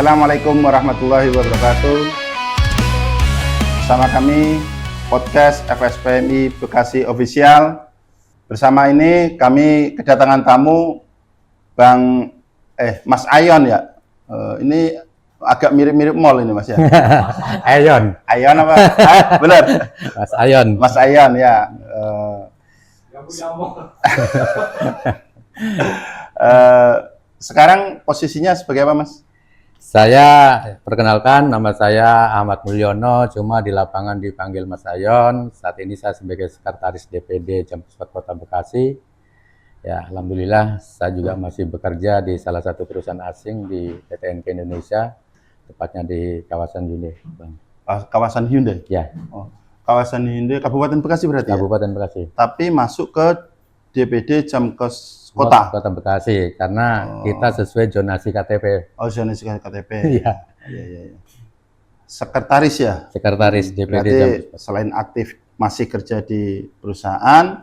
Assalamualaikum warahmatullahi wabarakatuh. Bersama kami podcast FSPMI Bekasi Official. Bersama ini kami kedatangan tamu Mas Ayon ya. Ini agak mirip-mirip mall ini Mas ya. Ayon. Ayon apa? Benar. Mas Ayon. Mas Ayon ya. Sekarang posisinya sebagai apa Mas? Saya perkenalkan, nama saya Ahmad Mulyono, cuma di lapangan dipanggil Mas Ayon. Saat ini saya sebagai sekretaris DPD Jamkeswot Kota Bekasi. Ya, alhamdulillah saya juga masih bekerja di salah satu perusahaan asing di PT NK Indonesia, tepatnya di kawasan Hyundai, Bang. Kawasan Hyundai? Ya. Oh, kawasan Hyundai, Kabupaten Bekasi berarti Kabupaten ya? Bekasi. Tapi masuk ke DPD Jamkes Kota Bekasi, karena kita sesuai zonasi KTP. Oh, zonasi KTP. Iya. Iya. Sekretaris ya? Sekretaris DPD berarti Jamkeswot. Selain aktif masih kerja di perusahaan,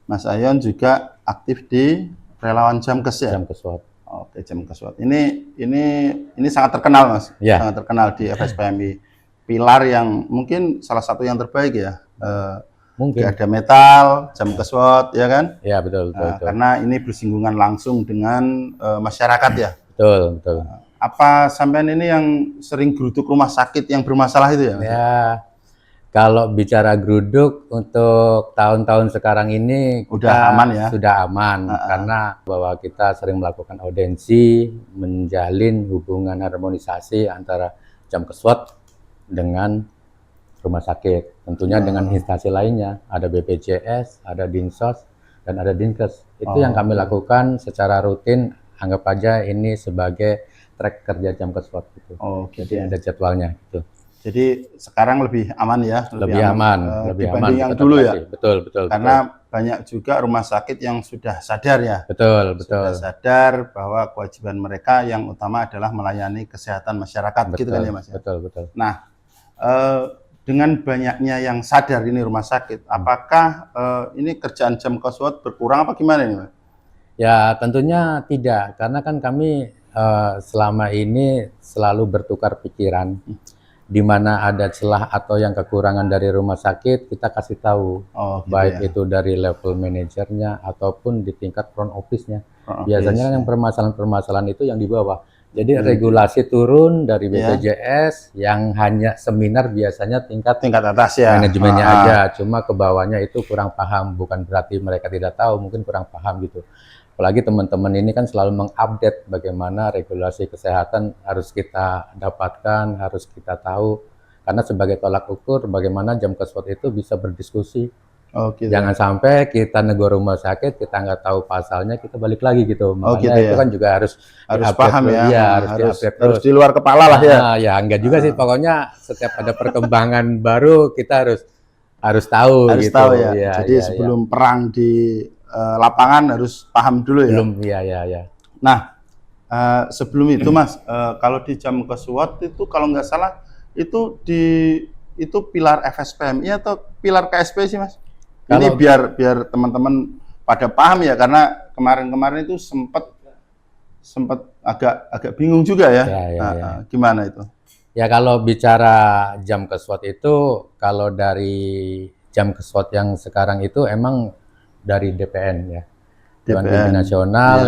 Mas Ayon juga aktif di relawan Jamkes ya? Jamkeswot. Oke, Jamkeswot. Ini sangat terkenal Mas. Ya. Sangat terkenal di FSPMI. Pilar yang mungkin salah satu yang terbaik ya. Mungkin. Ada metal, Jamkeswot, ya kan? Ya, betul. Karena ini bersinggungan langsung dengan masyarakat ya. Betul. Apa sampean ini yang sering geruduk rumah sakit yang bermasalah itu ya? Ya, kalau bicara geruduk untuk tahun-tahun sekarang ini Udah aman ya? Sudah aman, karena bahwa kita sering melakukan audensi, menjalin hubungan harmonisasi antara Jamkeswot dengan rumah sakit, tentunya dengan instansi lainnya, ada BPJS, ada Dinsos, dan ada Dinkes. Itu yang kami lakukan secara rutin, anggap aja ini sebagai track kerja Jamkeswot gitu. Jadi ada jadwalnya gitu. Jadi sekarang lebih aman ya? Lebih aman dibanding yang dulu ya? Betul. Karena banyak juga rumah sakit yang sudah sadar ya? Betul. Sudah sadar bahwa kewajiban mereka yang utama adalah melayani kesehatan masyarakat, gitu kan ya Mas? Betul. Nah, dengan banyaknya yang sadar ini rumah sakit, apakah ini kerjaan Jamkeswot berkurang apa gimana ini, Mas? Ya tentunya tidak, karena kan kami selama ini selalu bertukar pikiran, di mana ada celah atau yang kekurangan dari rumah sakit kita kasih tahu, baik itu dari level manajernya ataupun di tingkat front office-nya. Biasanya yang permasalahan-permasalahan itu yang di bawah. Jadi regulasi turun dari BPJS yang hanya seminar biasanya tingkat atas ya, manajemennya aja, cuma ke bawahnya itu kurang paham, bukan berarti mereka tidak tahu, mungkin kurang paham gitu. Apalagi teman-teman ini kan selalu mengupdate bagaimana regulasi kesehatan harus kita dapatkan, harus kita tahu, karena sebagai tolak ukur bagaimana Jamkeswot itu bisa berdiskusi. Jangan sampai kita nego rumah sakit, kita nggak tahu pasalnya, kita balik lagi gitu. Makanya itu kan juga harus paham ya, harus di luar kepala lah ya. Ya enggak juga sih, pokoknya setiap ada perkembangan baru kita harus tahu harus gitu. Tahu ya. Jadi sebelum perang di lapangan harus paham dulu ya. Belum, ya. Nah, sebelum itu Mas, kalau di Jamkeswot itu kalau nggak salah itu pilar FSPMI atau pilar KSP sih Mas? Ini biar teman-teman pada paham ya, karena kemarin itu sempat agak bingung juga ya. Gimana itu? Ya kalau bicara Jamkeswot itu, kalau dari Jamkeswot yang sekarang itu emang dari DPN ya, Dewan Pimpinan Nasional,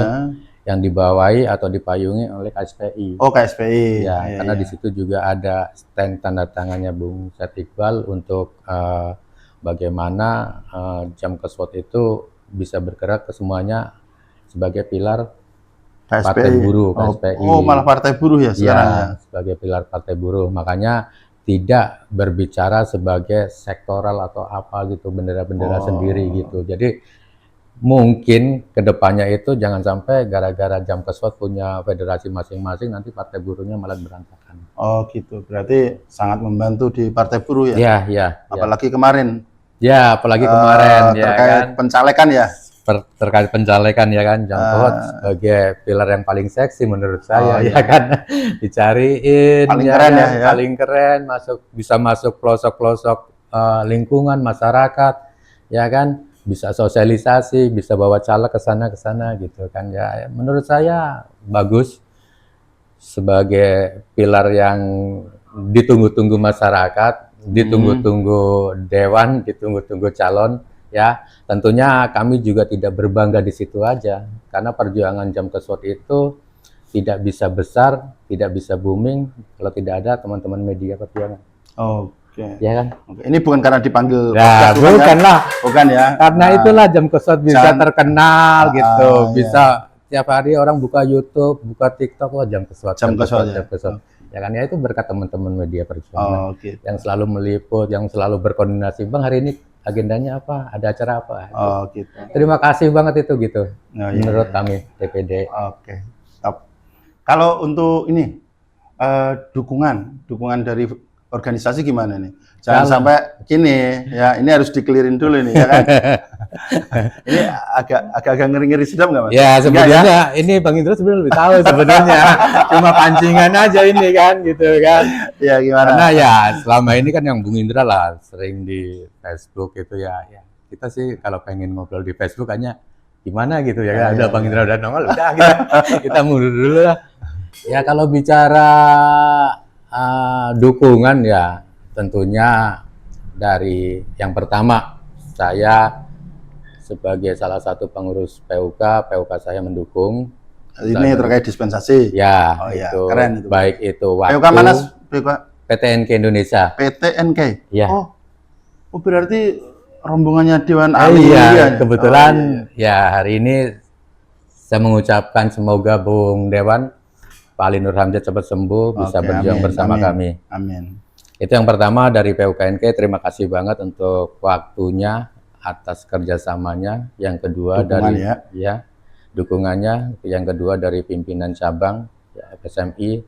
yang dibawahi atau dipayungi oleh KSPI. Oh, KSPI. Karena di situ juga ada stand tanda tangannya Bung Syed Iqbal untuk bagaimana Jamkeswot itu bisa bergerak ke semuanya sebagai pilar Partai Buruh, KSPI. Oh, malah Partai Buruh ya sekarang ya? Sebagai pilar Partai Buruh. Makanya tidak berbicara sebagai sektoral atau apa gitu, bendera-bendera sendiri gitu. Jadi mungkin kedepannya itu jangan sampai gara-gara Jamkeswot punya federasi masing-masing, nanti Partai Buruhnya malah berantakan. Oh gitu, berarti sangat membantu di Partai Buruh ya? Iya. Apalagi kemarin. Apalagi kemarin terkait pencalekan ya? Terkait pencalekan ya kan, Jamkeswot sebagai pilar yang paling seksi menurut saya kan, dicariin paling keren ya, paling keren, bisa masuk pelosok-pelosok lingkungan masyarakat ya kan, bisa sosialisasi, bisa bawa caleg ke sana gitu kan ya, menurut saya bagus. sebagai pilar yang ditunggu-tunggu masyarakat, ditunggu-tunggu dewan, ditunggu-tunggu calon, ya. Tentunya kami juga tidak berbangga di situ aja, karena perjuangan Jam Keswot itu tidak bisa besar, tidak bisa booming kalau tidak ada teman-teman media perjuangan. Oke. Ya kan? Oke. Ini bukan karena dipanggil Nah, podcast, bukan lah. Bukan ya. Karena Nah, itulah Jam Keswot bisa jangan- terkenal gitu, iya. bisa tiap hari orang buka YouTube, buka TikTok, wah Jam Keswot, Jam Keswot, ya. Jam Keswot. Ya kan, ya itu berkat teman-teman media perjuangan Oke. yang selalu meliput, yang selalu berkoordinasi. Bang, hari ini agendanya apa? Ada acara apa? Oh, gitu. Terima kasih banget itu gitu. Oh, iya, Menurut iya. kami DPD. Oke. Top. Kalau untuk ini dukungan dari organisasi gimana nih? Jangan Kalau- sampai gini ya, ini harus dikelirin dulu nih ya kan. Ini agak ngeri-ngeri sedap nggak Mas? Ya, Enggak sebenarnya ini Bang Indra sebenarnya lebih tahu sebenarnya. Cuma pancingan aja ini kan gitu kan. Ya gimana? Karena ya selama ini kan yang Bung Indra lah sering di Facebook itu ya. Kita sih kalau pengen ngobrol di Facebook hanya gimana gitu ya. Ada Bang Indra udah nongol udah kita mundur dulu lah. Ya kalau bicara dukungan ya tentunya dari yang pertama saya sebagai salah satu pengurus PUK saya mendukung. Ini terkait dispensasi. Ya, Oh, iya. itu Keren itu. baik itu waktu PUK mana? PUK PTNK Indonesia. PTNK. Iya. Oh berarti rombongannya Dewan Ali. Iya, ya? kebetulan Oh, iya. ya hari ini saya mengucapkan semoga Bung Dewan Pak Ali Nur Hamzah cepat sembuh, bisa Oke, berjuang amin, bersama amin, kami. Amin. Itu yang pertama dari PUKNK, terima kasih banget untuk waktunya atas kerjasamanya. Yang kedua Dukungan dari dukungannya. Yang kedua dari pimpinan cabang ya, FSMI,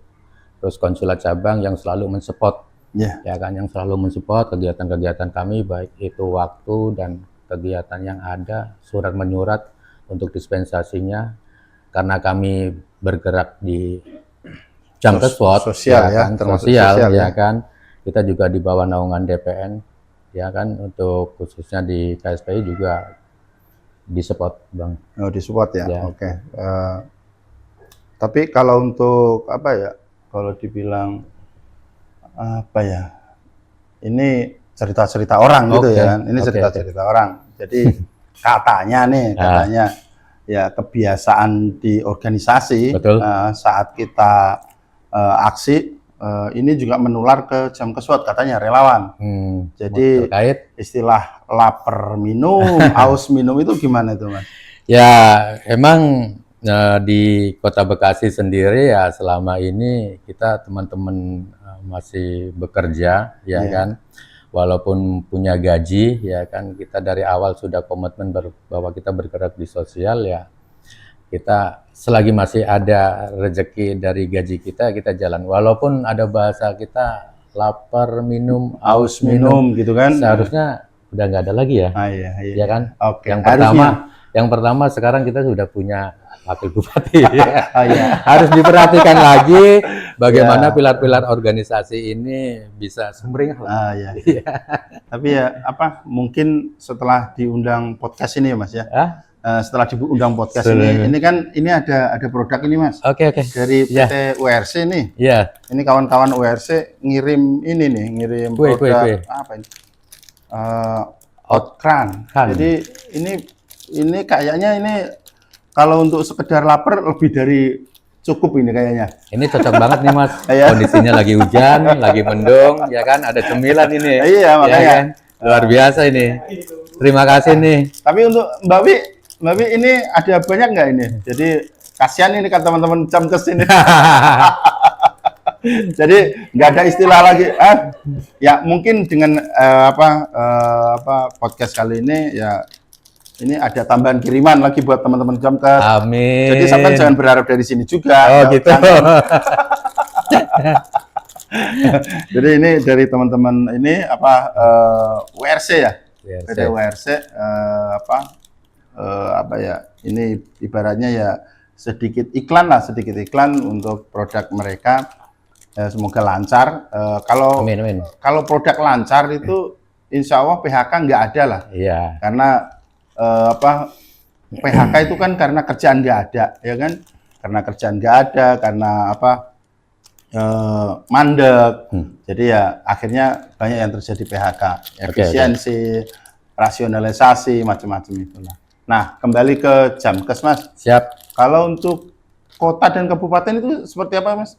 terus konsulat cabang yang selalu mensupport, ya kan, yang selalu mensupport kegiatan-kegiatan kami, baik itu waktu dan kegiatan yang ada, surat menyurat untuk dispensasinya, karena kami bergerak di Jam Keswot, sosial ya, kan, termasuk sosial sosial ya ya. kan. Kita juga di bawah naungan DPN, ya kan, untuk khususnya di KSPI juga disupport, Bang. Oh, disupport ya. Ya. Oke. Tapi kalau untuk apa ya? Kalau dibilang apa ya? Ini cerita-cerita orang gitu Oke, ya kan. Ini oke, cerita-cerita orang. Jadi katanya ya kebiasaan di organisasi Betul. saat kita aksi ini juga menular ke Jam Keswot katanya relawan. Jadi terkait istilah lapar minum, haus minum itu gimana itu Mas? ya emang di Kota Bekasi sendiri ya selama ini kita teman-teman masih bekerja ya kan, walaupun punya gaji ya kan, kita dari awal sudah komitmen bahwa kita bergerak di sosial ya, kita selagi masih ada rezeki dari gaji kita jalan, walaupun ada bahasa kita lapar minum haus minum gitu kan? seharusnya udah nggak ada lagi ya. Iya. Ya kan? Oke. Yang pertama sekarang kita sudah punya wakil bupati. Iya. Harus diperhatikan lagi bagaimana pilar-pilar organisasi ini bisa sumringah. Iya. Tapi ya apa? Mungkin setelah diundang podcast ini ya Mas ya. Setelah diundang podcast ini kan ini ada produk ini Mas. Oke. Dari PT URC nih. Iya. Ini kawan-kawan URC ngirim ini nih, ngirim produk apa ini? Outkran. Jadi ini kayaknya ini kalau untuk sekedar lapar lebih dari cukup ini kayaknya. Ini cocok banget nih Mas. Kondisinya lagi hujan, lagi mendung, ya kan? Ada cemilan ini. Iya makanya. Ya kan? Luar biasa ini. Terima kasih nih. Tapi untuk Mbak Wi ini ada banyak nggak ini? Jadi kasihan ini kan teman-teman Jam Kes ini. Jadi nggak ada istilah lagi. Ya mungkin dengan podcast kali ini ya. Ini ada tambahan kiriman lagi buat teman-teman Jam Kes. Amin. Jadi sampai jangan berharap dari sini juga. Oh gitu. Jadi ini dari teman-teman ini WRC ya. PT WRC ini ibaratnya ya sedikit iklan untuk produk mereka. Semoga lancar. Amin. Kalau produk lancar itu insya Allah PHK nggak ada lah. Iya. Karena PHK itu kan karena kerjaan nggak ada, ya kan? Karena kerjaan nggak ada, karena mandek. Jadi ya akhirnya banyak yang terjadi PHK, efisiensi, rasionalisasi, macam-macam itulah. Nah, kembali ke Jamkes, Mas. Siap. Kalau untuk kota dan kabupaten itu seperti apa, Mas?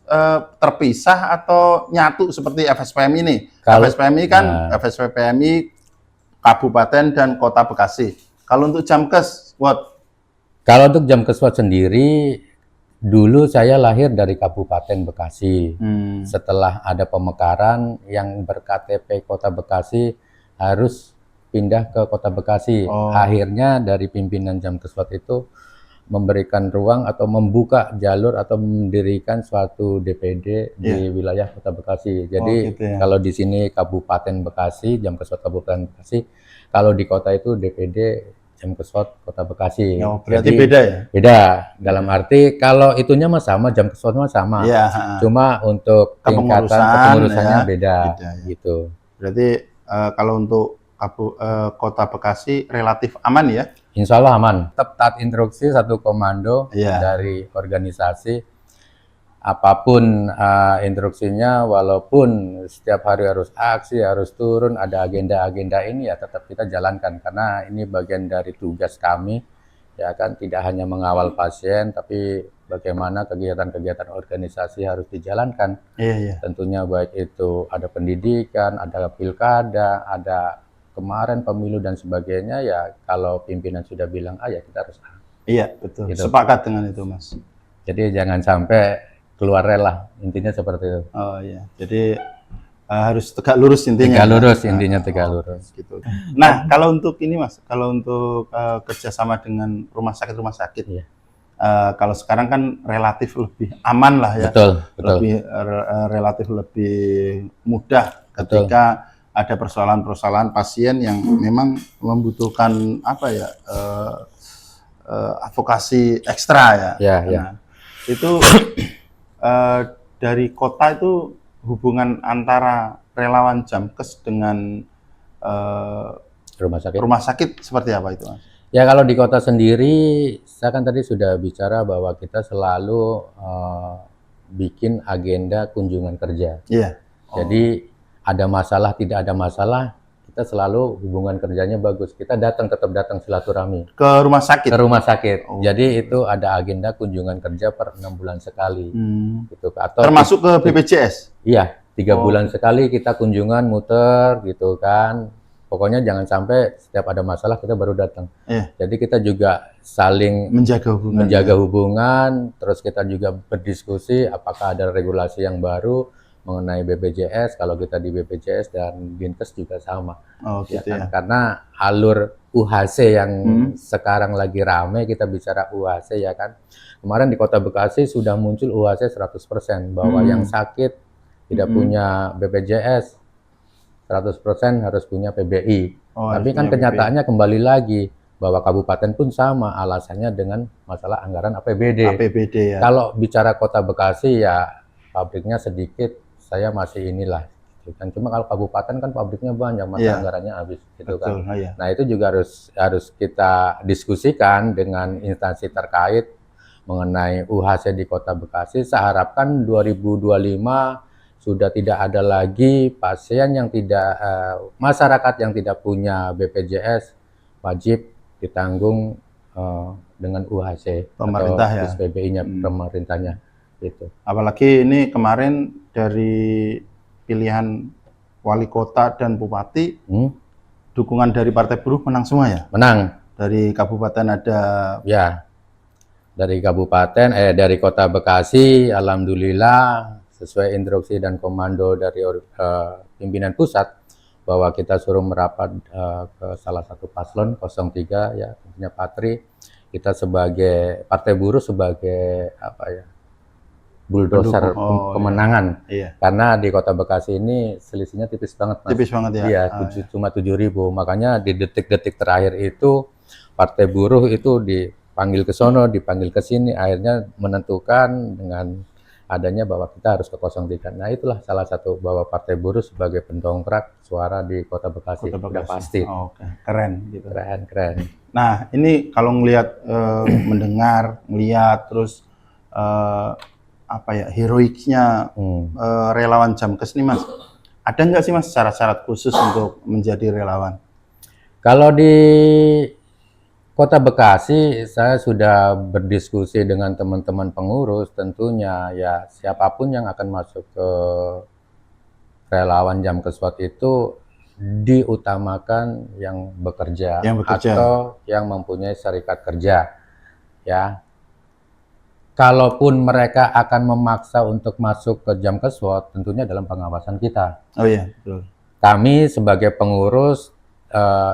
Terpisah atau nyatu seperti FSPM ini? FSPM ini kan FSPMI Kabupaten dan Kota Bekasi. Kalau untuk Jamkes, what? Kalau untuk Jamkeswat sendiri, dulu saya lahir dari Kabupaten Bekasi. Setelah ada pemekaran yang ber-KTP Kota Bekasi harus pindah ke Kota Bekasi. Akhirnya dari pimpinan Jamkeswat itu memberikan ruang atau membuka jalur atau mendirikan suatu DPD di wilayah Kota Bekasi. Jadi gitu ya. kalau di sini Kabupaten Bekasi, Jamkeswat Kabupaten Bekasi, kalau di kota itu DPD Jamkeswat Kota Bekasi. Berarti beda ya? Beda. Dalam arti kalau itunya mah sama, Jamkeswat mah sama. Cuma untuk tingkatan kepengurusannya beda gitu. Berarti kalau untuk Kota Bekasi relatif aman ya? Insya Allah aman. Tetap taat instruksi satu komando dari organisasi. Apapun instruksinya, walaupun setiap hari harus aksi, harus turun, ada agenda-agenda ini ya tetap kita jalankan karena ini bagian dari tugas kami, ya kan, tidak hanya mengawal pasien, tapi bagaimana kegiatan-kegiatan organisasi harus dijalankan. Tentunya baik itu ada pendidikan, ada pilkada, ada kemarin pemilu dan sebagainya, ya kalau pimpinan sudah bilang A ya kita harus A. Iya betul. Gitu. Sepakat dengan itu, Mas. Jadi jangan sampai keluar rel, intinya seperti itu. Oh iya, jadi harus tegak lurus intinya. Tegak lurus intinya, tegak lurus. Gitu. Nah, kalau untuk ini Mas, kalau untuk kerjasama dengan rumah sakit, kalau sekarang kan relatif lebih aman lah ya. Betul. Lebih relatif lebih mudah ketika ada persoalan-persoalan pasien yang memang membutuhkan advokasi ekstra ya. Nah, itu dari kota itu hubungan antara relawan Jamkes dengan rumah sakit seperti apa itu, Mas? Ya kalau di kota sendiri, saya kan tadi sudah bicara bahwa kita selalu bikin agenda kunjungan kerja. Jadi ada masalah, tidak ada masalah, kita selalu hubungan kerjanya bagus. Kita tetap datang silaturahmi. Ke rumah sakit? Ke rumah sakit. Jadi itu ada agenda kunjungan kerja per 6 bulan sekali. Gitu. Atau termasuk ke BPJS? Iya, 3 bulan sekali kita kunjungan muter gitu kan. Pokoknya jangan sampai setiap ada masalah kita baru datang. Jadi kita juga saling menjaga hubungan, terus kita juga berdiskusi apakah ada regulasi yang baru mengenai BPJS. Kalau kita di BPJS dan Dinkes juga sama. Karena alur UHC yang sekarang lagi rame, kita bicara UHC ya kan. Kemarin di Kota Bekasi sudah muncul UHC 100% bahwa yang sakit tidak punya BPJS 100% harus punya PBI. Tapi kan kenyataannya kembali lagi bahwa kabupaten pun sama, alasannya dengan masalah anggaran APBD. Kalau bicara Kota Bekasi ya pabriknya sedikit, saya masih inilah. Kan cuma kalau kabupaten kan pabriknya banyak, masa anggarannya habis gitu kan. Nah itu juga harus kita diskusikan dengan instansi terkait mengenai UHC di Kota Bekasi. Saya harapkan 2025 sudah tidak ada lagi pasien yang tidak, masyarakat yang tidak punya BPJS wajib ditanggung dengan UHC pemerintah atau PBI-nya pemerintahnya itu. Apalagi ini kemarin dari pilihan wali kota dan bupati, dukungan dari Partai Buruh menang semua ya? Menang. Dari kabupaten ada? Ya, dari kabupaten, dari Kota Bekasi, alhamdulillah sesuai instruksi dan komando dari pimpinan pusat bahwa kita suruh merapat ke salah satu paslon 03 ya, tentunya Patri. Kita sebagai Partai Buruh sebagai bulldozer kemenangan. Karena di Kota Bekasi ini selisihnya tipis banget, Mas. Tipis banget ya? Iya, cuma 7.000. Makanya di detik-detik terakhir itu Partai Buruh itu dipanggil ke sono, dipanggil ke sini, akhirnya menentukan dengan adanya bahwa kita harus ke 03. Nah itulah salah satu bahwa Partai Buruh sebagai pendongkrak suara di Kota Bekasi. Udah pasti. Keren gitu. Keren. Nah ini kalau ngelihat, mendengar, ngelihat terus apa ya, heroiknya relawan Jamkes nih Mas. Ada nggak sih Mas syarat-syarat khusus untuk menjadi relawan? Kalau di Kota Bekasi, saya sudah berdiskusi dengan teman-teman pengurus, tentunya ya siapapun yang akan masuk ke relawan Jamkeswot itu diutamakan yang bekerja, Yang bekerja. atau yang mempunyai serikat kerja. Ya, kalaupun mereka akan memaksa untuk masuk ke Jamkeswot, tentunya dalam pengawasan kita. Oh iya, betul. Kami sebagai pengurus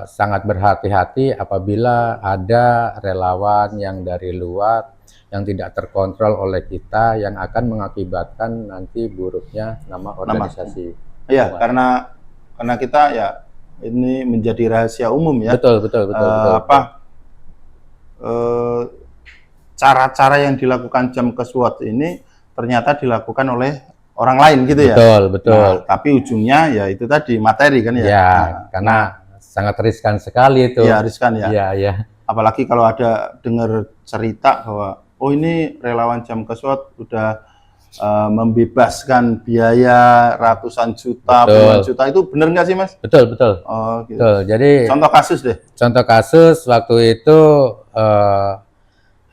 sangat berhati-hati apabila ada relawan yang dari luar yang tidak terkontrol oleh kita, yang akan mengakibatkan nanti buruknya nama organisasi. Iya, karena kita ya ini menjadi rahasia umum ya. Betul. Cara-cara yang dilakukan Jamkeswot ini ternyata dilakukan oleh orang lain gitu ya. Betul. Nah, tapi ujungnya ya itu tadi materi kan ya. Ya, karena sangat riskan sekali itu. Iya, riskan ya. Iya. Apalagi kalau ada dengar cerita bahwa oh ini relawan Jamkeswot udah membebaskan biaya ratusan juta, puluhan juta, itu benar nggak sih Mas? Betul. Oh, gitu. Betul. Jadi contoh kasus deh. Contoh kasus waktu itu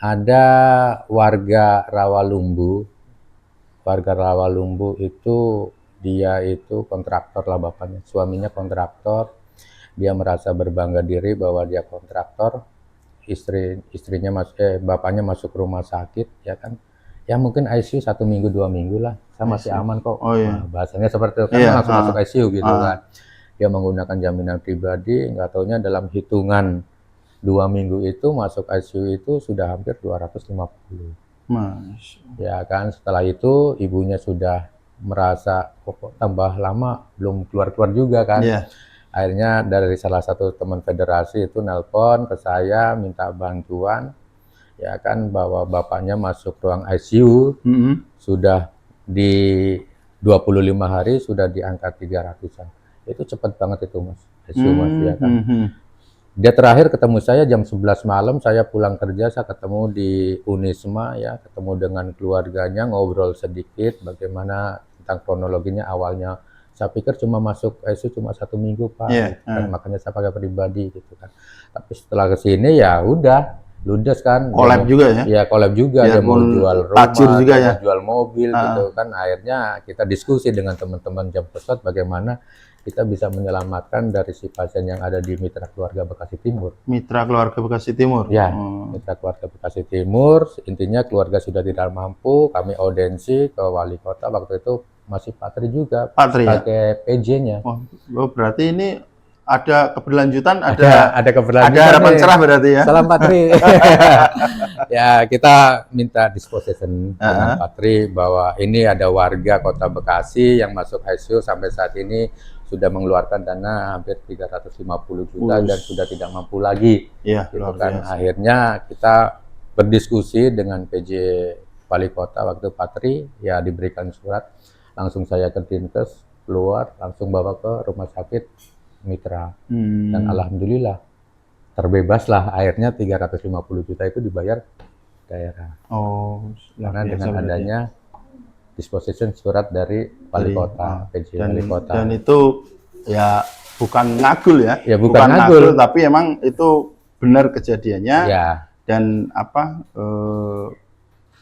ada warga Rawalumbu. Warga Rawalumbu itu dia itu kontraktor lah bapaknya, suaminya kontraktor. Dia merasa berbangga diri bahwa dia kontraktor, bapaknya masuk rumah sakit, ya kan, ya mungkin ICU 1 minggu 2 minggu lah, saya masih aman kok. Oh, iya. Nah, bahasanya seperti itu kan, langsung masuk ICU gitu kan. Dia menggunakan jaminan pribadi, nggak taunya dalam hitungan 2 minggu itu masuk ICU itu sudah hampir 250. Ya kan, setelah itu ibunya sudah merasa kok tambah lama belum keluar juga kan. Akhirnya dari salah satu teman federasi itu nelpon ke saya minta bantuan, ya kan, bahwa bapaknya masuk ruang ICU sudah di 25 hari sudah di angka 300-an. Itu cepat banget itu Mas, ICU Mas, ya kan. Dia terakhir ketemu saya jam 11 malam, saya pulang kerja, saya ketemu di Unisma ya, ketemu dengan keluarganya, ngobrol sedikit bagaimana tentang kronologinya awalnya. Saya pikir cuma masuk ICU cuma 1 minggu Pak, kan, makanya saya pakai pribadi gitu kan. Tapi setelah kesini ya udah ludes kan. Collab juga ya? Iya, collab juga. Dia mau jual rumah, juga ya? mau jual mobil gitu kan. Akhirnya kita diskusi dengan teman-teman Jamkeswot bagaimana kita bisa menyelamatkan dari si pasien yang ada di Mitra Keluarga Bekasi Timur. Mitra Keluarga Bekasi Timur? Ya, Mitra Keluarga Bekasi Timur. Intinya keluarga sudah tidak mampu, kami audensi ke wali kota, waktu itu masih Pak Tri juga, pakai PJ-nya. Oh, berarti ini ada keberlanjutan, ada keberlanjutan, ada harapan cerah berarti ya. Salam Pak Tri. Ya, kita minta disposition dengan Pak Tri bahwa ini ada warga Kota Bekasi yang masuk ICU sampai saat ini sudah mengeluarkan dana hampir 350 juta dan sudah tidak mampu lagi. Iya, gitu kan. Akhirnya kita berdiskusi dengan PJ Wali Kota waktu Pak Tri, ya diberikan surat, langsung saya ke Dinkes, keluar, langsung bawa ke rumah sakit Mitra. Dan alhamdulillah terbebaslah, akhirnya 350 juta itu dibayar daerah. Oh, karena dengan adanya disposition surat dari Wali Kota, PJ Wali Kota. Dan itu ya bukan ngagul ya. Ya bukan ngagul, tapi emang itu benar kejadiannya. Ya. Dan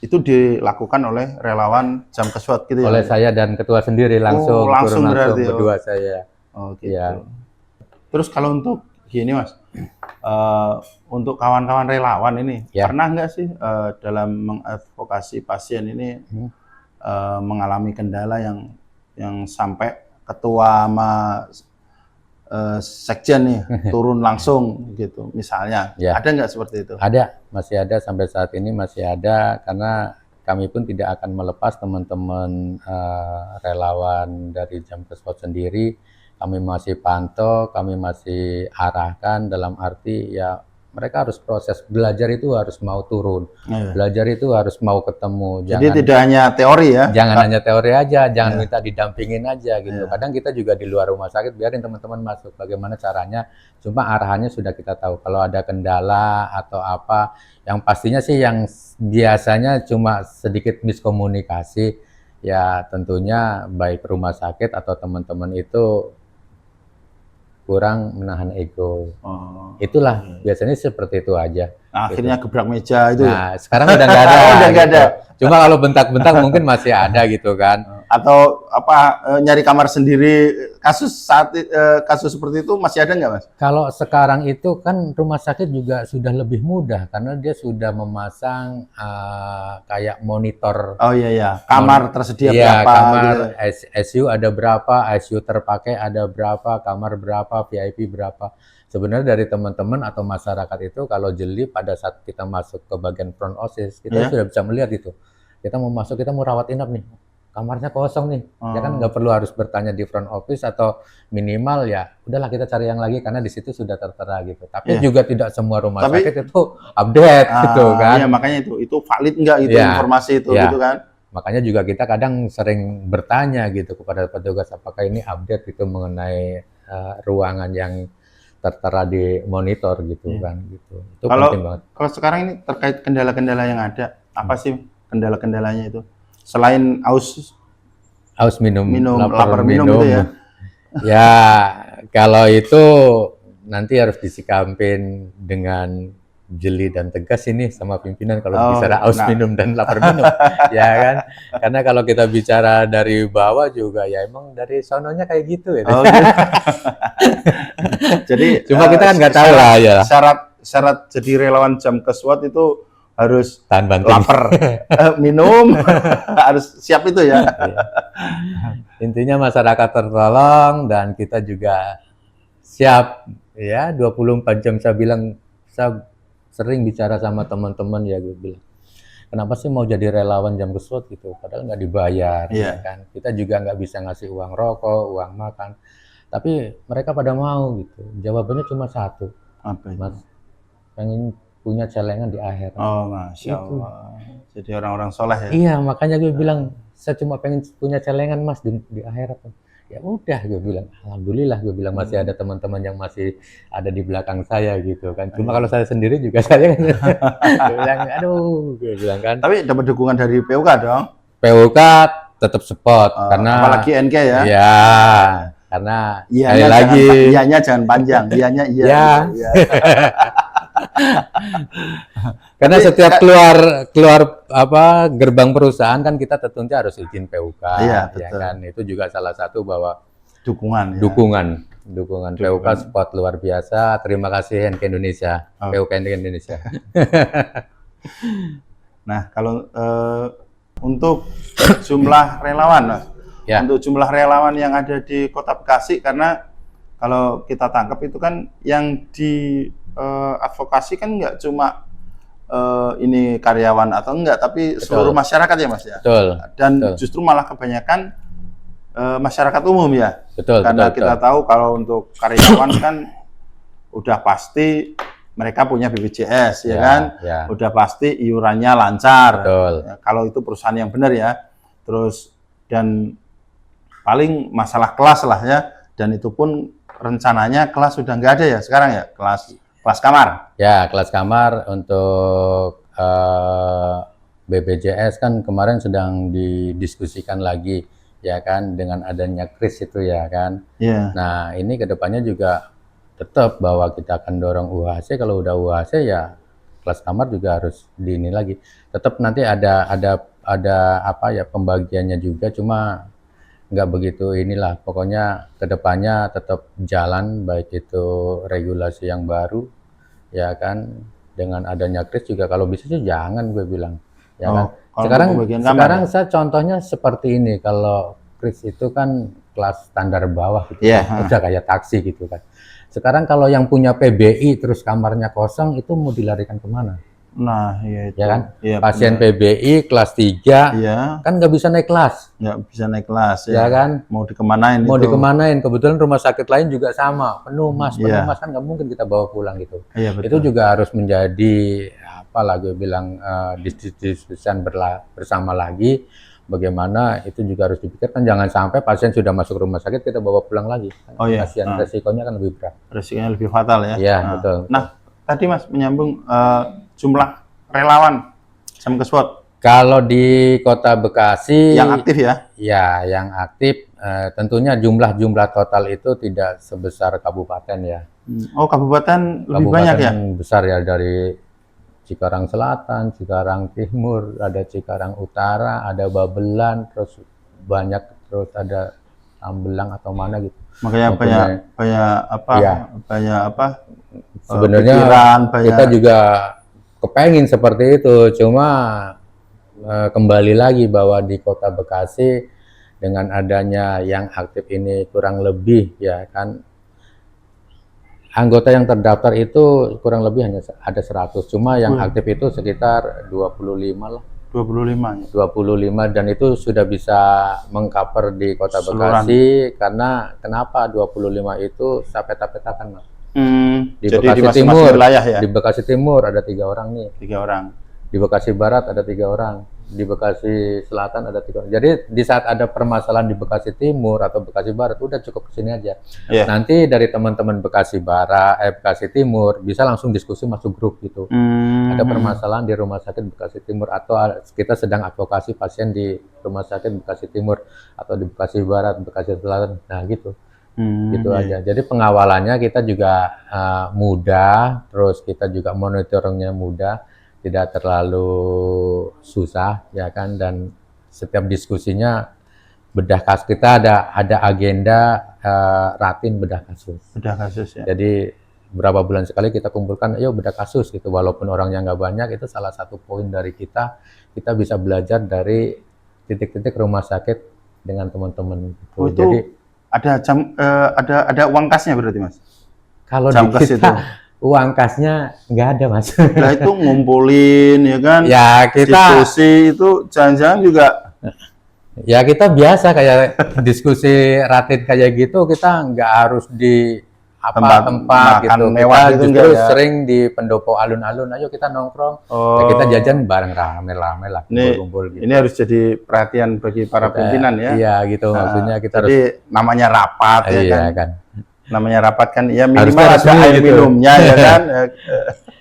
itu dilakukan oleh relawan Jamkeswot gitu ya? Oleh saya dan ketua sendiri langsung berdua saya. Oh gitu. Ya. Terus kalau untuk gini Mas, untuk kawan-kawan relawan ini, pernah nggak sih dalam mengadvokasi pasien ini mengalami kendala yang sampai ketua sama sekjen nih turun langsung gitu misalnya, ada nggak seperti itu? Ada, masih ada sampai saat ini masih ada, karena kami pun tidak akan melepas teman-teman relawan dari Jamkeswot sendiri. Kami masih pantau, kami masih arahkan dalam arti ya mereka harus proses belajar, itu harus mau turun, belajar itu harus mau ketemu. Jadi tidak hanya teori ya? Jangan hanya teori aja, jangan minta didampingin aja gitu. Kadang kita juga di luar rumah sakit biarin teman-teman masuk, bagaimana caranya, cuma arahannya sudah kita tahu. Kalau ada kendala atau apa, yang pastinya sih yang biasanya cuma sedikit miskomunikasi, ya tentunya baik rumah sakit atau teman-teman itu kurang menahan ego. Itulah biasanya seperti itu aja. Nah, akhirnya gebrak meja itu. Nah, sekarang udah nggak ada. Udah nggak gitu. ada. Cuma kalau bentak-bentak mungkin masih ada gitu kan. Atau apa nyari kamar sendiri, kasus seperti itu masih ada nggak, Mas? Kalau sekarang itu kan rumah sakit juga sudah lebih mudah karena dia sudah memasang kayak monitor. Oh iya, kamar tersedia Iya, berapa? kamar Gitu. ICU ada berapa, ICU terpakai ada berapa, kamar berapa, VIP berapa. Sebenarnya dari teman-teman atau masyarakat itu kalau jeli pada saat kita masuk ke bagian front office, kita sudah bisa melihat itu. Kita mau masuk, kita mau rawat inap nih, kamarnya kosong nih. Ya kan nggak perlu harus bertanya di front office atau minimal ya udahlah kita cari yang lagi karena di situ sudah tertera gitu. Tapi juga tidak semua rumah sakit itu update gitu kan. Iya, makanya itu valid nggak gitu informasi itu gitu kan. Makanya juga kita kadang sering bertanya gitu kepada petugas apakah ini update gitu mengenai ruangan yang tertera di monitor gitu kan gitu. Itu penting banget. Kalau sekarang ini terkait kendala-kendala yang ada, apa sih kendala-kendalanya itu? Selain aus minum, lapar minum itu ya. Ya, kalau itu nanti harus disikampin dengan jeli dan tegas ini sama pimpinan kalau bicara aus minum dan lapar minum, ya kan? Karena kalau kita bicara dari bawah juga ya emang dari sononya kayak gitu ya. Jadi cuma kita kan nggak tahu lah ya. Syarat jadi relawan Jamkes SWOT itu harus tahan banting, lapar, minum, harus siap itu ya. Intinya masyarakat tertolong dan kita juga siap ya. 24 jam saya bilang, saya sering bicara sama teman-teman ya, gue bilang kenapa sih mau jadi relawan Jamkes SWOT gitu, padahal nggak dibayar, ya kan? Kita juga nggak bisa ngasih uang rokok, uang makan, tapi mereka pada mau gitu. Jawabannya cuma satu, Mas, pengen punya celengan di akhirat. Oh, Masya Allah. Jadi orang-orang soleh ya? Iya, makanya gue bilang saya cuma pengen punya celengan, Mas, di akhirat. Ya udah, gue bilang alhamdulillah, gue bilang masih ada teman-teman yang masih ada di belakang saya gitu kan. Cuma kalau saya sendiri juga saya gue bilang aduh, gue bilang kan. Tapi dapat dukungan dari PUK dong? PUK tetap support karena apalagi NK ya. Iya, karena sekali lagi iyanya jangan panjang, iyanya iya. Ya. Gitu, ya. Karena setiap keluar apa gerbang perusahaan kan kita tentunya harus izin PUK, ya kan. Itu juga salah satu bahwa dukungan PUK support luar biasa. Terima kasih NK Indonesia, PUK NK Indonesia. Nah, kalau untuk jumlah relawan, untuk jumlah relawan yang ada di Kota Bekasi, karena kalau kita tangkap itu kan yang di advokasi kan nggak cuma ini karyawan atau enggak, tapi seluruh masyarakat ya, Mas ya. Dan justru malah kebanyakan masyarakat umum ya. Karena kita tahu kalau untuk karyawan kan udah pasti mereka punya BPJS ya kan, udah pasti iurannya lancar. Ya, kalau itu perusahaan yang benar ya. Terus dan paling masalah kelas lah ya. Dan itu pun rencananya kelas sudah nggak ada ya sekarang ya, kelas kamar. Ya, kelas kamar untuk BPJS kan kemarin sedang didiskusikan lagi ya kan dengan adanya kris itu ya kan. Nah, ini kedepannya juga tetap bahwa kita akan dorong UHC. Kalau udah UHC ya kelas kamar juga harus ini lagi. Tetap nanti ada apa ya pembagiannya juga, cuma nggak begitu inilah. Pokoknya kedepannya tetap jalan, baik itu regulasi yang baru ya kan, dengan adanya kris juga kalau bisa sih jangan, gue bilang ya kan. Sekarang saya contohnya seperti ini, kalau kris itu kan kelas standar bawah gitu, udah kayak taksi gitu kan. Sekarang kalau yang punya PBI terus kamarnya kosong, itu mau dilarikan kemana? Nah, iya itu. ya kan? Iya, Pasien benar. PBI kelas 3 Iya, kan nggak bisa naik kelas, nggak bisa naik kelas ya ya. kan? Mau dikemanain Mau itu? dikemanain? Kebetulan rumah sakit lain juga sama, penuh mas Iya, kan nggak mungkin kita bawa pulang gitu. iya Itu betul. juga harus menjadi apa lagi bilang diskusian bersama lagi. Bagaimana itu juga harus dipikirkan, jangan sampai pasien sudah masuk rumah sakit kita bawa pulang lagi. Oh iya, Kasihan, resikonya kan lebih berat. resikonya lebih fatal ya. Iya, Nah, betul. nah, tadi Mas menyambung jumlah relawan Jamkeswot Kalau di Kota Bekasi yang aktif ya. ya yang aktif tentunya jumlah total itu tidak sebesar kabupaten ya. Oh, kabupaten lebih banyak ya? Kabupaten besar ya, dari Cikarang Selatan, Cikarang Timur, ada Cikarang Utara, ada Babelan, terus banyak, terus ada Tambelang atau mana gitu. Makanya Mempunyai- banyak apa? Iya. Banyak apa? Sebenarnya pikiran, banyak. kita juga kepengen seperti itu, cuma kembali lagi bahwa di Kota Bekasi dengan adanya yang aktif ini kurang lebih ya kan, anggota yang terdaftar itu kurang lebih hanya ada 100, cuma yang aktif itu sekitar 25 lah. 25 ya. 25 dan itu sudah bisa mengcover di Kota Keseluruhan. Bekasi. Karena kenapa 25 itu saya peta-petakan Mas. Di Jadi Bekasi di masing-masing Timur, wilayah ya. di Bekasi Timur ada 3 orang nih. 3 orang. Di Bekasi Barat ada 3 orang, di Bekasi Selatan ada 3 orang. Jadi di saat ada permasalahan di Bekasi Timur atau Bekasi Barat, udah cukup kesini aja. Iya. Nanti dari teman-teman Bekasi Barat, Bekasi Timur bisa langsung diskusi masuk grup gitu. Ada permasalahan di Rumah Sakit Bekasi Timur atau kita sedang advokasi pasien di Rumah Sakit Bekasi Timur atau di Bekasi Barat, Bekasi Selatan, nah gitu. Gitu aja. Jadi pengawalannya kita juga mudah, terus kita juga monitoringnya mudah, tidak terlalu susah ya kan, dan setiap diskusinya bedah kasus, kita ada agenda rutin bedah kasus. Bedah kasus ya. Jadi berapa bulan sekali kita kumpulkan, ayo bedah kasus gitu, walaupun orangnya nggak banyak, itu salah satu poin dari kita bisa belajar dari titik-titik rumah sakit dengan teman-teman gitu. Oh, itu jadi ada uang kasnya berarti Mas. kalau di Jamkes kita itu. uang kasnya nggak ada Mas. Nah itu ngumpulin ya kan. Ya kita Diskusi itu jangan-jangan juga biasa kayak diskusi rutin kayak gitu, kita nggak harus di Tempat tempat makan gitu. mewah Kita gitu justru enggak ya? sering di pendopo alun-alun, ayo kita nongkrong, ya Oh, kita jajan bareng rame-rame lah, Ini- kumpul-kumpul gitu. ini harus jadi perhatian bagi para pimpinan ya. Iya gitu, Nah, maksudnya kita jadi namanya rapat ya iya kan. kan. Namanya rapat kan ya minimal Harusnya ada resmi air gitu. minumnya ya kan.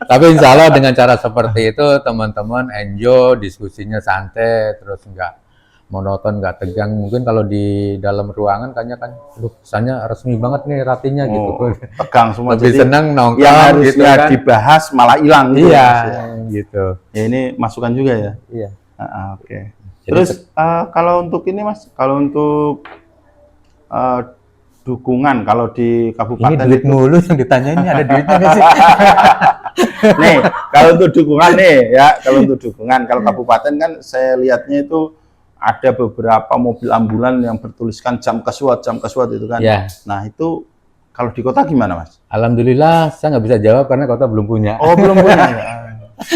Tapi insya Allah dengan cara seperti itu teman-teman enjoy, diskusinya santai, terus nggak monoton, nggak tegang. Mungkin kalau di dalam ruangan kayaknya kan, kesannya resmi banget nih ratinya gitu. Tegang semua. Lebih Jadi senang nongkrong yang harusnya gitu kan. dibahas malah hilang gitu, Iya, Mas, ya. gitu. Ya ini masukan juga ya. Iya. Oke. Jadi Terus kalau untuk ini Mas, kalau untuk dukungan kalau di Ini kabupaten duit itu, mulu yang ditanyain, ini ada duitnya nggak sih? nih kalau untuk dukungan nih ya, kalau untuk dukungan kalau kabupaten kan saya lihatnya itu ada beberapa mobil ambulan yang bertuliskan Jamkeswot itu kan. Ya, Nah itu kalau di kota gimana Mas? alhamdulillah saya nggak bisa jawab karena kota belum punya. Oh belum punya ya.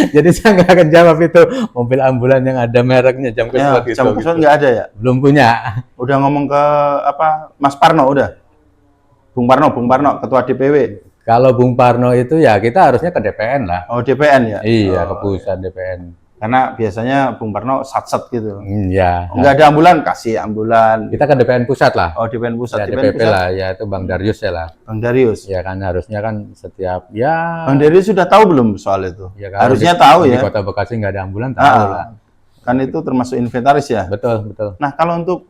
Jadi saya nggak akan jawab itu mobil ambulan yang ada mereknya Jamkeswot Ya, gitu. Jamkeswot nggak ada ya? Belum punya. Udah ngomong ke apa Mas Parno udah? Bung Parno, Ketua DPW. Kalau Bung Parno itu ya kita harusnya ke DPN lah. Oh DPN ya? Iya, Oh, ke pusat DPN. karena biasanya Bung Parno satset gitu. Ya. Nggak ada ambulan, kasih ambulan. Kita ke DPN pusat lah. Oh DPN pusat, Ya, DPN DPP pusat. lah, ya itu Bang Darius ya lah. Bang Darius. Ya kan harusnya kan setiap ya. Bang Darius sudah tahu belum soal itu? Ya, kalau Harusnya di, tahu di ya. Kota Bekasi nggak ada ambulan, tahu lah. Kan itu termasuk inventaris ya. Betul, betul. Nah kalau untuk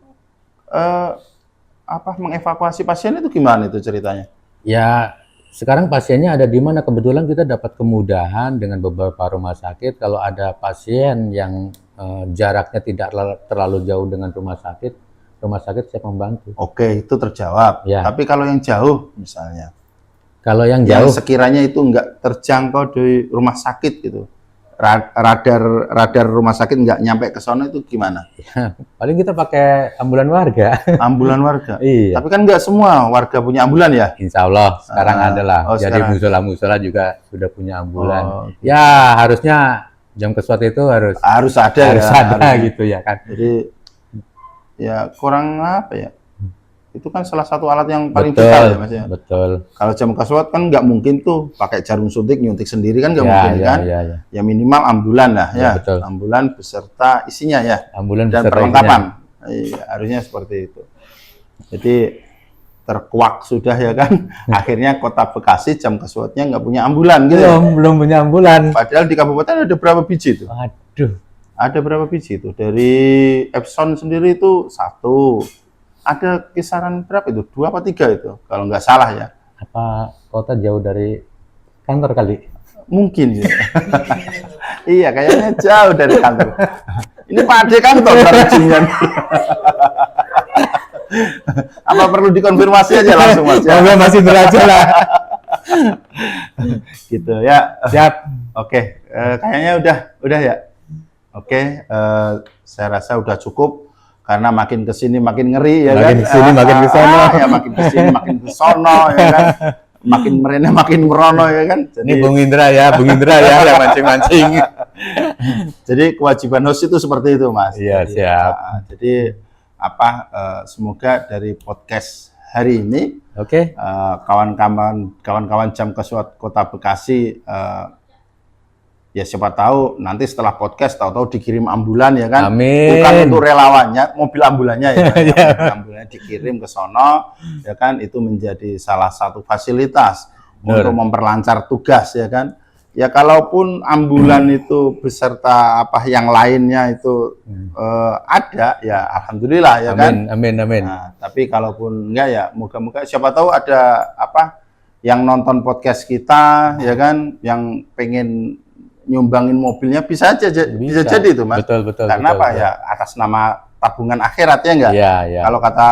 mengevakuasi pasien itu gimana itu ceritanya? Ya, sekarang pasiennya ada di mana? Kebetulan kita dapat kemudahan dengan beberapa rumah sakit. Kalau ada pasien yang jaraknya tidak terlalu jauh dengan rumah sakit siap membantu. Oke, itu terjawab. Ya. Tapi kalau yang jauh misalnya, Kalau yang yang jauh, sekiranya itu nggak terjangkau di rumah sakit gitu, radar rumah sakit nggak nyampe ke sana itu gimana? Paling kita pakai ambulan warga. Ambulan warga. Iya. Tapi kan nggak semua warga punya ambulan ya? Insya Allah sekarang ada lah. Jadi sekarang. musola-musola juga sudah punya ambulan. Oh, ya harusnya jam kesuat itu harus ada harusnya. Gitu ya kan. Jadi ya kurang apa ya? Itu kan salah satu alat yang paling Betul, vital ya Mas ya. betul. Kalau jam kesuat kan nggak mungkin tuh pakai jarum suntik nyuntik sendiri kan nggak Ya, mungkin ya, kan? ya, ya. Ya minimal ambulan lah Ya, ya. betul. Ambulan beserta isinya ya. Ambulan Dan beserta perlengkapan. Iya, harusnya seperti itu. Jadi terkuak sudah ya kan. Akhirnya Kota Bekasi jam kesuatnya nggak punya ambulan gitu. Belum punya ambulan. Padahal di kabupaten ada berapa biji itu? Aduh. Ada berapa biji itu? Dari Epson sendiri itu 1. Ada kisaran berapa itu? 2 apa 3 itu? Kalau nggak salah ya. Apa kota jauh dari kantor kali? Mungkin ya. Iya, kayaknya jauh dari kantor. Ini Pak Ade kantor Jingan. Apa perlu dikonfirmasi aja langsung Mas? Ya? Masih beraja lah. Gitu ya. Siap. Oke, kayaknya udah ya. Oke, saya rasa udah cukup. Karena makin kesini makin ngeri ya makin kan. Kesini makin kesono. Ya makin kesini makin kesono ya kan. Makin merena makin merono ya kan. Jadi, ini Bung Indra ya yang mancing-mancing. Jadi kewajiban host itu seperti itu Mas. Iya, siap. Jadi semoga dari podcast hari ini kawan-kawan jam kesuat Kota Bekasi ya siapa tahu nanti setelah podcast tahu-tahu dikirim ambulan ya kan. Amin. Bukan untuk relawannya, mobil ambulannya ya. Mobil ambulannya dikirim ke sono ya kan, itu menjadi salah satu fasilitas untuk memperlancar tugas ya kan. Ya kalaupun ambulan itu beserta yang lainnya itu ada ya alhamdulillah ya kan. Amin. Nah, tapi kalaupun enggak ya moga-moga siapa tahu ada yang nonton podcast kita ya kan, yang pengen nyumbangin mobilnya bisa jadi itu Mas. Betul. Karena ya atas nama tabungan akhirat ya enggak? Iya. Kalau kata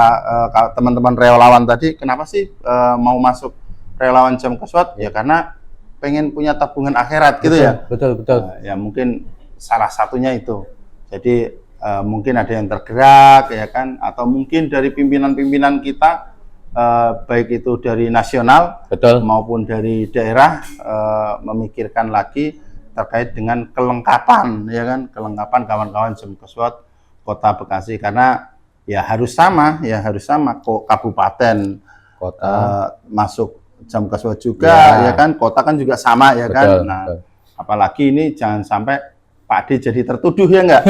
teman-teman relawan tadi, kenapa sih mau masuk relawan jam kesuat? Ya karena pengen punya tabungan akhirat gitu ya. Betul. Ya mungkin salah satunya itu. Jadi mungkin ada yang tergerak ya kan, atau mungkin dari pimpinan-pimpinan kita baik itu dari nasional maupun dari daerah memikirkan lagi terkait dengan kelengkapan ya kan, kelengkapan kawan-kawan jam kesuat Kota Bekasi, karena ya harus sama kok kabupaten kota masuk jam kesuat juga ya kan, kota kan juga sama ya kan. Nah, apalagi ini jangan sampai Pak D jadi tertuduh ya enggak?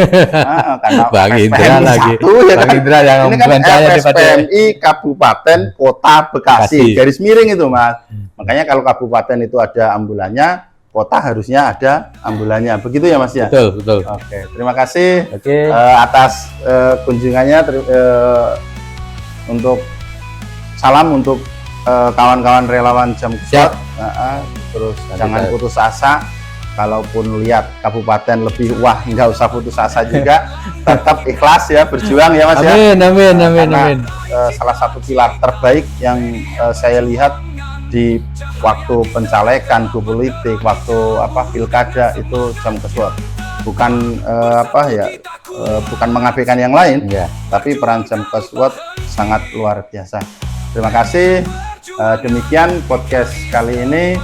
Karena Bang Indra lagi. Ya Bang kan? Indra yang ini kan FSPMI Kabupaten Kota Bekasi. Garis miring itu Mas. Makanya kalau kabupaten itu ada ambulannya, kota harusnya ada ambulannya. Begitu ya Mas ya? Betul. Oke, terima kasih atas kunjungannya. Untuk salam untuk kawan-kawan relawan jam kesuat. Terus jangan putus asa. Kalaupun lihat kabupaten lebih nggak usah putus asa juga, tetap ikhlas ya, berjuang ya Mas ya. Amin. Salah satu pilar terbaik yang saya lihat di waktu pencalekan, politik, waktu pilkada itu jam kesuat. Bukan bukan mengabaikan yang lain, tapi peran jam kesuat sangat luar biasa. Terima kasih. Demikian podcast kali ini.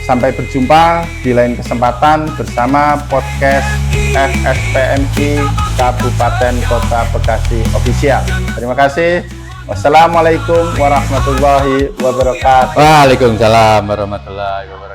Sampai berjumpa di lain kesempatan bersama podcast FSPMI Kabupaten Kota Bekasi Official. Terima kasih. Wassalamualaikum warahmatullahi wabarakatuh. Waalaikumsalam warahmatullahi wabarakatuh.